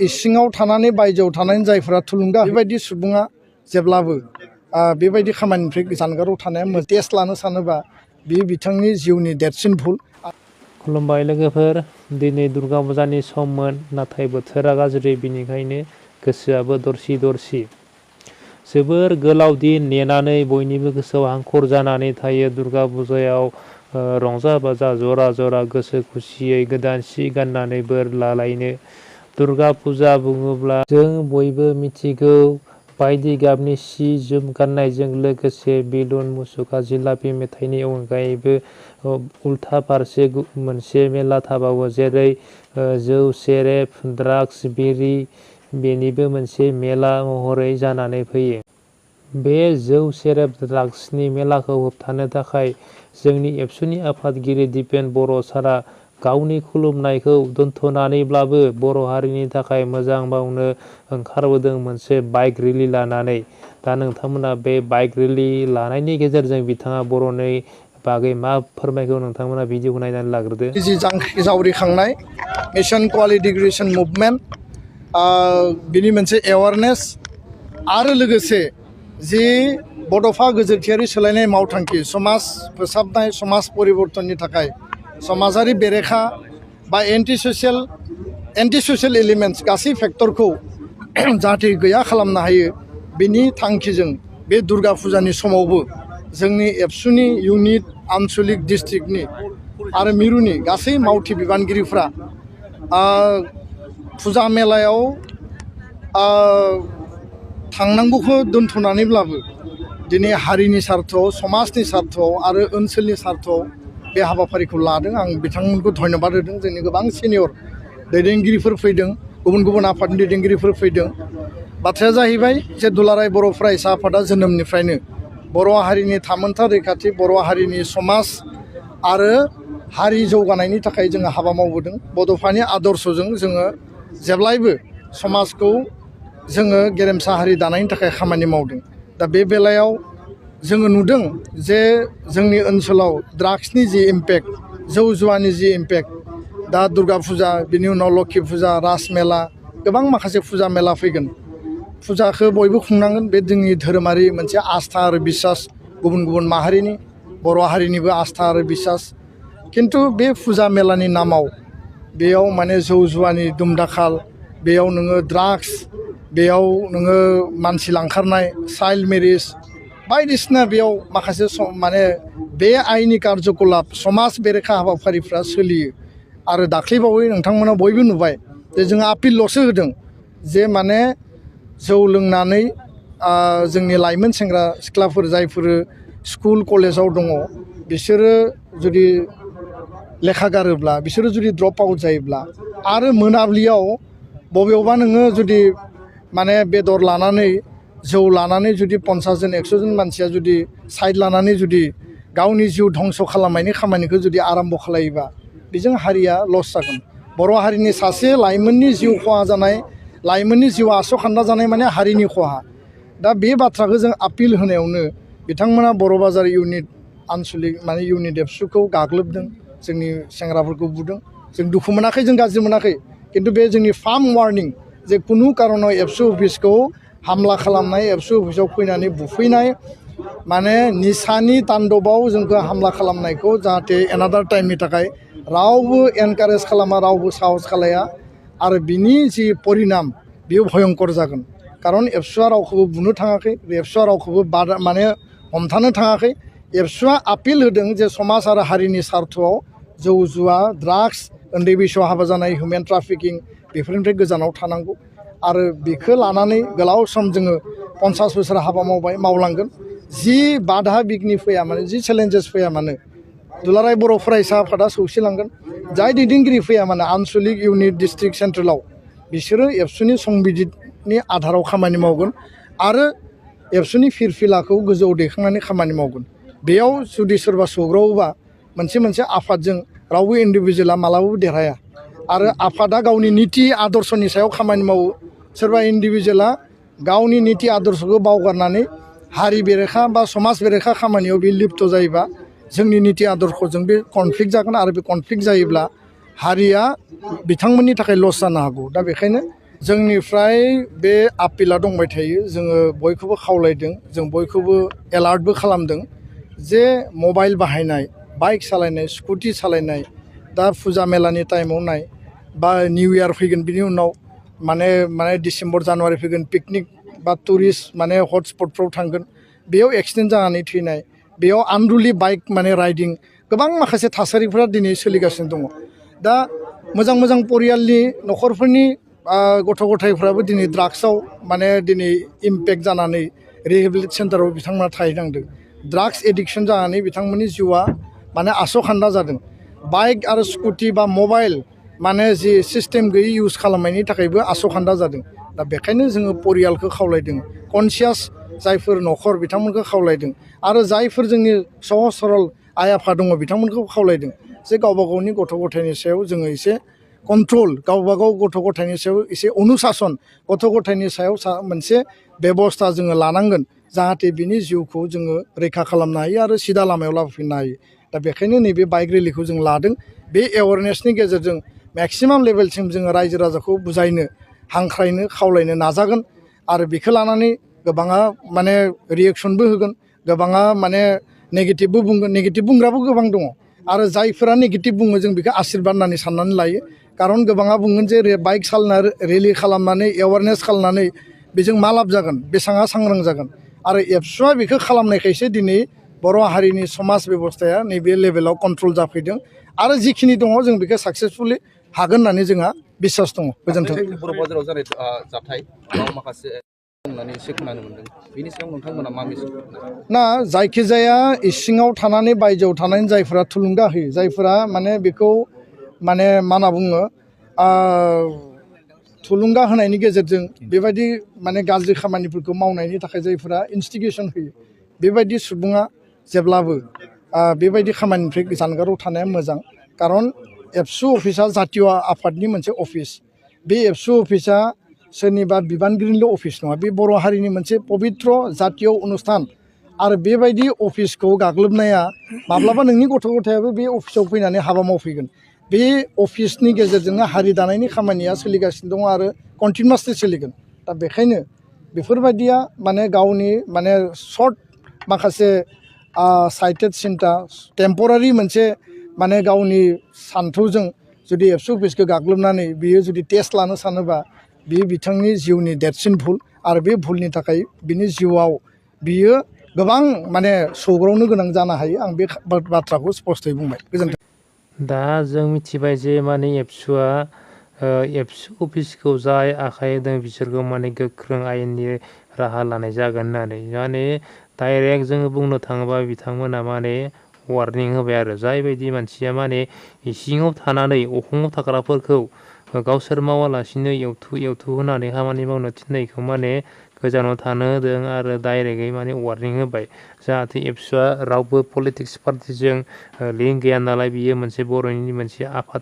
इसिङाव थानानै बायजोआव थानानै जायफोरा थुलुंगा बेबायदि सुबुङा जेब्लाबो बेबायदि खामानिनिफ्राय जानगाराव थानाया टेस्ट लानो सानोबा बे बिथांनि जिउनि देरसिन भुल। खुलुमबाय लोगोफोर, दिनै दुर्गा फुजानि सममोन, नाथाय बोथोरा गाज्रि, बिनिखायनो गोसोआबो दरसि दरसि। जोबोर गोलाव दिन नेनानै बयनिबो गोसोआव हांखुर जानानै थायो दुर्गा फुजायाव रंजा बाजा जरा जरा गोसो खुसियै गोदान सि गाननानै बोर लालायनो। दुर्गा फुजा बुङोब्ला जों बयबो मिथिगौ, बायदि गाबनि सि जोम गाननायजों लोगोसे बेलुन, मुसुखा, जिलापि मेथाइनि अनगायैबो उल्था फारसे मोनसे मेला थाबावो, जेरै जौ सेरेब ड्राग्स बिरि, बेनिबो मोनसे मेला महरै जानानै फैयो। बे जौ सेरेब ड्राग्सनि मेलाखौ होबथानो थाखाय जोंनि एबसुनि आफादगिरि दिपेन बर' सारा गावनि खुलुमनायखौ दोनथ'नानैब्लाबो बर' हारिनि थाखाय मोजां मावनो ओंखारबोदों मोनसे बाइक रेलि लानानै। दा नोंथांमोना बे बाइक रेलि लानायनि गेजेरजों बिथाङा बर'नि बागै मा फोरमायखौ नोंथांमोना भिडिअखौ नायनानै लाग्रोदो। जावरिखांनाय मिशन क्वालिटिग्रेशन मुभमेन्ट, बिनि मोनसे एवारनेस आरो लोगोसे जि बड'फा गोजोरथियारि सोलायनाय मावथांखि, समाज फोसाबनाय, समाज परिबर्तननि थाखाय समाजारि बेरेखा बा एन्टि ससियेल एलिमेन्ट्स गासै फेक्टरखौ जाहाथे गैया खालामनो हायो, बिनि थांखिजों बे दुर्गा फुजानि समावबो जोंनि एबसुनि इउनिट, आनसलिक, डिस्ट्रिक्टनि आरो मिरुनि गासै मावथि बिबानगिरिफ्रा फुजा मेलायाव थांनांगौखौ दोनथ'नानैब्लाबो दिनै हारिनि सार्थआव, समाजनि सार्थआव आरो ओनसोलनि सार्थआव बे हाबाफारिखौ लादों। आं बिथांमोनखौ धन्यबाद होदों। जोंनि गोबां सिनियर दैदेनगिरिफोर फैदों, गुबुन गुबुन आफादनि दैदेनगिरिफोर फैदों। बाथ्राया जाहैबाय जे दुलाराय बर' फरायसा आफादा जोनोमनिफ्रायनो बर' हारिनि थामोनथा रैखाथि, बर' हारिनि समाज आरो हारि जौगानायनि थाखाय जोङो हाबा मावबोदों। बड'फानि आदर्शजों जोङो जेब्लायबो समाजखौ जोङो गेरेमसा हारि दानायनि थाखाय खामानि मावदों। दा बे बेलायाव जोङो नुदों जे जोंनि ओनसोलाव ड्राग्सनि जि इम्पेक्ट, जौ जुवानि जि इम्पेक्ट, दा दुर्गा फुजा, बिनि उनाव लक्षि फुजा, राज मेला, गोबां माखासे फुजा मेला फैगोन। फुजाखौ बयबो खुंनांगोन, बे जोंनि धोरोमारि मोनसे आस्था आरो बिसास, गुबुन गुबुन माहारिनि, बर' हारिनिबो आस्था आरो बिसास। खिन्थु बे फुजा मेलानि नामाव बेयाव माने जौ जुवानि दुमदाखाल, बेयाव नोङो ड्राग्स, बेयाव नोङो मानसि लांखारनाय, चाइल्ड मेरिज बायदिसिना बेयाव माखासे माने बे आइनि कार्यकलाप, समाज बेरेखा हाबाफारिफ्रा सोलियो। आरो दाख्लैबावै नोंथांमोना बयबो नुबाय जे जोङो आपिलल'सो होदों जे माने जौ लोंनानै जोंनि लाइमोन सेंग्रा सिख्लाफोर जायफोर स्कुल कलेजाव दङ, बिसोरो जुदि लेखा गारोब्ला, बिसोरो जुदि ड्रप आउट जायोब्ला आरो मोनाब्लियाव बबेयावबा नोङो जुदि माने बेदर लानानै, जौ लानानै जुदि 50 जन 100 जन मानसिया जुदि साइड लानानै जुदि गावनि जिउ धंस' खालामनायनि खामानिखौ जुदि आरम्भ खालायोबा, बेजों हारिया लस जागोन। बर' हारिनि सासे लाइमोननि जिउ खहा जानाय, लाइमोननि जिउ आस'खान्दा जानाय माने हारिनि खहा। दा बे बाथ्राखौ जों आपिल होनायावनो बिथांमोना बर' बाजार इउनिट, आनसलिक माने इउनिट एबसुखौ गाग्लोबदों, जोंनि सेंग्राफोरखौ बुदों। जों दुखु मोनाखै, जों गाज्रि मोनाखै, खिन्थु बे जोंनि फार्म वार्निं जे खुनु कारनाव एबसु अफिसखौ हामला खालामनाय, एबसु अफिसाव फैनानै बुफैनाय, माने निसानि तान्दबाव जोंखौ हामला खालामनायखौ जाहाथे एनादार टाइमनि थाखाय रावबो एनकारेज खालामा, रावबो साहस खालाया। आरो बिनि जि परिनाम बेयो भयंकर जागोन। खारन एबसुआ रावखौबो बुनो थाङाखै, एबसुआ रावखौबो माने हमथानो थाङाखै। एबसुआ आपिल होदों जे समाज आरो हारिनि सार्थआव जौ जुवा, ड्राग्स, उन्दै बैसोआव हाबा जानाय, हिउमेन ट्राफिकिं, बेफोरनिफ्राय गोजानाव थानांगौ। आरो बेखौ लानानै गोलाव सम जोङो 50 बोसोर हाबा मावबाय, मावलांगोन। जि बाधा बिघ्नि फैया मानो, जि चेलेन्जेस फैया मानो, दुलाराय बर' फरायसा आफादा सौसिलांगोन। जाय दैदेनगिरि फैया मानो आनसलिक, इउनिट, डिस्ट्रिक्ट, सेन्ट्रेलाव, बिसोरो एबसुनि संबिजितनि आधाराव खामानि मावगोन आरो एबसुनि फिरफिलाखौ गोजौआव दैखांनानै खामानि मावगोन। बेयाव जुदि सोरबा सौग्रावोबा मोनसे आफादजों रावबो इन्डिभिजुवेला मालाबाबो देरहाया। आरो आफादा गावनि निति आदर्शनि सायाव खामानि मावो। सोरबा इन्डिभिजुवेला गावनि निति आदर्शखौ बावगारनानै हारि बेरेखा बा समाज बेरेखा खामानियाव बे लिप्त जायोबा जोंनि निति आदर्शजों बे कनफ्लिक्ट जागोन। आरो बे कनफ्लिक्ट जायोब्ला हारिया बिथांमोननि थाखाय लस जानो हागौ। दा बेखायनो जोंनिफ्राय बे आपिला दंबाय थायो जोङो बयखौबो खावलायदों जों बयखौबो एलार्टबो खालामदों जे मबाइल बाहायनाय बाइक सालायनाय स्कुटि सालायनाय दा फुजा मेलानि टाइमाव नाय बा निउ इयार फैगोन बिनि उनाव माने डिसेम्बर जानुवारि फैगोन पिकनिक बा टुरिस्ट माने हटस्पटफ्राव थांगोन बेयाव एक्सिडेन्ट जानानै थैनाय बेयाव आनरुलि बाइक माने राइडिं गोबां माखासे थासारिफोरा दिनै सोलिगासिनो दङ दा मोजां मोजां परियालनि न'खरफोरनि गथ' गथायफ्राबो दिनै ड्राग्सआव माने दिनै इम्पेक्ट जानानै रिहेबिलिट सेन्टाराव बिथांमोना थाहैनांदों ड्राग्स एडिक्सन जानानै बिथांमोननि जिउआ माने आस'खान्दा जादों बाइक आरो स्कुटि बा मबाइल माने जि सिस्टेम गैयै इउज खालामनायनि थाखायबो आस'खान्दा जादों दा बेखायनो जोङो परियालखौ खावलायदों कनसियास जायफोर न'खर बिथांमोनखौ खावलायदों आरो जायफोर जोंनि सहज सरल आइ आफा दङ बिथांमोनखौ खावलायदों जे गावबा गावनि गथ' गथायनि सायाव जोङो एसे कन्ट्रल गावबा गाव गथ' गथायनि सायाव एसे अनुशासन गथ' गथायनि सायाव मोनसे बेबस्था जोङो लानांगोन जाहाथे बिनि जिउखौ जोङो रैखा खालामनो हायो आरो सिदा लामायाव लाबोफिननो हायो दा बेखायनो नैबे बाइक रेलिखौ जों लादों बे एवारनेसनि गेजेरजों मेक्सिमाम लेभेलसिम जोङो रायजो राजाखौ बुजायनो हांख्रायनो खावलायनो नाजागोन आरो बेखौ लानानै गोबाङा माने रिएक्सनबो होगोन गोबाङा माने नेगेटिभबो बुंगोन नेगेटिभ बुंग्राबो गोबां दङ आरो जायफोरा नेगेटिभ बुङो जों बेखौ आशिर्बाद होननानै साननानै लायो खारन गोबाङा बुंगोन जे बाइक सालायना रेलि खालामनानै एवारनेस खालामनानै बेजों मा लाब जागोन बेसेबां सांग्रां जागोन आरो एबसुआ बेखौ खालामनायखायसो दिनै बर' हारिनि समाज बेबस्थाया नैबे लेभेलाव कन्ट्रल जाफैदों आरो जिखिनि दङ जों बेखौ साक्सेसफुलि हागोन होननानै जोंहा बिसास दङ गोजोन्थों बर' बाजाराव जानाय जाथाय माखासे होननानै एसे खोनानो मोनदों बेनि सायाव नोंथांमोना मा मेसेज ना जायखिजाया इसिङाव थानानै बायजोआव थानानै जायफोरा थुलुंगा होयो जायफोरा माने बेखौ माने मा होनना बुङो थुलुंगा होनायनि गेजेरजों बेबायदि माने गाज्रि खामानिफोरखौ मावनायनि थाखाय जायफोरा इन्स्टिगेसन होयो बेबायदि सुबुङा जेब्लाबो बेबायदि खामानिनिफ्राय जानगाराव थानाया मोजां खारन एबसु अफिसा जातीय आफादनि मोनसे अफिस बे एबसु अफिसा सोरनिबा बिबानगिरिनिल' अफिस नङा बे बर' हारिनि मोनसे पबित्र जातीय अनुस्थान आरो बेबायदि अफिसखौ गाग्लोबनाया माब्लाबा नोंनि गथ' गथायाबो बे अफिसाव फैनानै हाबा मावफैगोन बे अफिसनि गेजेरजोंनो हारि दानायनि खामानिया सोलिगासिनो दङ आरो कन्टिनिउवासलि सोलिगोन दा बेखायनो बेफोरबायदिया माने गावनि माने सर्ट माखासे साइटेड सिन्था टेम्परारि मोनसे माने गावनि सान्थौजों जुदि एबसु अफिसखौ गाग्लोबनानै बियो जुदि टेस्ट लानो सानोबा बियो बिथांनि जिउनि देरसिन भुल आरो बे भुलनि थाखाय बिनि जिउआव बियो गोबां माने सौग्रावनो गोनां जानो हायो आं बे बाथ्राखौ स्पष्टयै बुंबाय गोजोन्थों दा जों मिथिबाय जे माने एबसुआ एबसु अफिसखौ जाय आखाइ होदों बिसोरखौ माने गोख्रों आयेननि राहा लानाय जागोन होननानै माने डाइरेक्ट जोङो बुंनो थाङोबा बिथांमोना माने वार्निं होबाय आरो जायबायदि मानसिया माने इसिङाव थानानै अखङाव थाग्राफोरखौ गावसोर मावालासिनो एवथु होनानै खामानि मावनो थिननायखौ माने गोजानाव थानो होदों आरो डाइरेक्टयै माने वार्निं होबाय जाहाथे एबसुआ रावबो पलिटिक्स पार्टिजों लिंक गैया नालाय बियो मोनसे बर'नि मोनसे आफाद